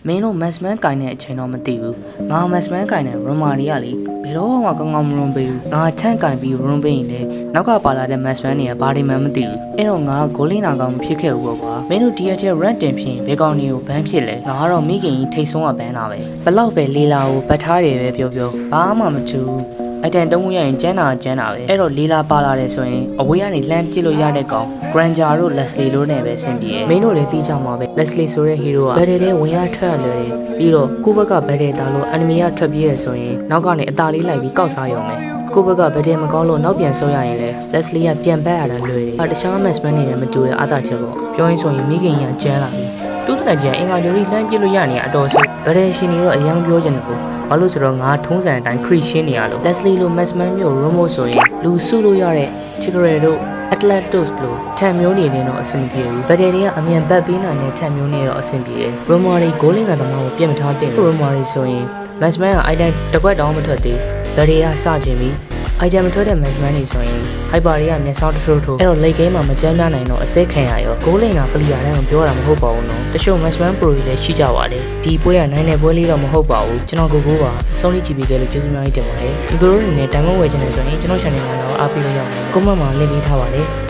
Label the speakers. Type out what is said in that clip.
Speaker 1: မင်းတို့မက်စမန်ကင်တဲ့အချိန်တော့မသိဘူးငါမက်စမန်ကင်တဲ့ရမာရီကလေဘယ်တော့မှကောင်းကောင်းမရုံပေးဘူးငါထန့်ကင်ပြီးရုံပေးရင်လေနောက်ကပါလာတဲ့မက်စမန်တွေကဘာတွေမှမသိဘူးအဲ့တော့ငါဂိုလင်းနာကောင်မဖြစ်ခဲ့ဘူးပေါ့ကွာမင်းတို့ဒီရက်ထဲ rent တင်ဖြင့်ဘယ်ကောင်တွေကိုဘန်းဖြစ်လဲငါကတော့မိခင်ကြီးထိတ်ဆုံးကဘန်းတာပဲဘလောက်ပဲလေးလာကိုပတ်ထားတယ်ပဲပြောဘာမှမချူအတန်တုံးရရင်ကျန်းတာပဲအဲ့တော့လေးလာပါလာတယ်ဆိုရင်အဝေးကနေလှမ်းပစ်လို့ရတဲ့ကောင် Granger တို့ Leslie တို့နဲ့ပဲဆင်ပြေတယ်မင်းတို့လည်းတီးကြမှာပဲ Leslie ဆိုတဲ့ hero ကဘယ်တဲ့ဝင်ရထွက်ရလွယ်တယ်ပြီးတော့ကိုဘက်ကဘယ်တဲ့တာလို့ enemy ကထွက်ပြေးရဆိုရင်နောက်ကနေအသာလေးလိုက်ပြီးကောက်စားရုံပဲကိုဘက်ကဘယ်တဲ့မကောင်းလို့နောက်ပြန်ဆုတ်ရရင်လေ Leslie ကပြန်ပတ်ရတာလွယ်တယ်တခြား match မနေနဲ့မတူတဲ့အားသာချက်ပေါ့ပြောရင်းဆိုရင်မိခင်ကြီးကကျန်းလာပြီတူးတန်ကျန်အင်္ဂါဂျိုရီလှမ်းပစ်လို့ရနေအတော်ဆိုဘယ်တဲ့ရှင်နေတော့အရင်ပြောချင်တယ်ကိုဘာလို့ဆိုတော့ငါထုံးစံအတိုင်း create ရှင်းနေရလို့ Leslie လို Maxman မျိုး Romo ဆိုရင်လူစုလို့ရတဲ့ Tigre တို့ Atlantis လို့ထံမျိုးနေနေတော့အဆင်မပြေဘူး။ Battery ကအမြန်ဘတ်ပေးနိုင်တဲ့ထံမျိုးနေတော့အဆင်ပြေတယ်။ Romo တွေ goal လင်ကသမားကိုပြင်မထားတဲ့ Romo တွေဆိုရင် Maxman က item တစ်ခွက်တောင်းမထွက်သေး။ Battery ကစချင်ပြီ။ item မထွက်တဲ့ Maxman တွေဆိုရင် Hyper တွေကမျက်စောင်းတထိုးထိုးအဲ့တော့ late game မှာမကြမ်းပြနိုင်တော့အစဲခံရရော goal လင်က player တိုင်းကိုပြောတာမဟုတ်ပါဘူးနော်။တချို့ Maxman Pro တွေလည်းရှိကြပါတယ်။ဒီပွဲကနိုင်တဲ့ပွဲလေးတော့မဟုတ်ပါဘူး။ကျွန်တော်ကိုပါအဆုံးလေးကြည့်ပြီးကြလို့ကျေးဇူးများကြီးတင်ပါတယ်။ဒီလိုလိုနဲ့တိုင်ဝမ်ဝယ်ချင်တယ်ဆိုရင်ကျွန်တော် channel မှာတော့အားပေးလို့ရပါတယ်။ comment မှာ link ပေးထားပါတယ်။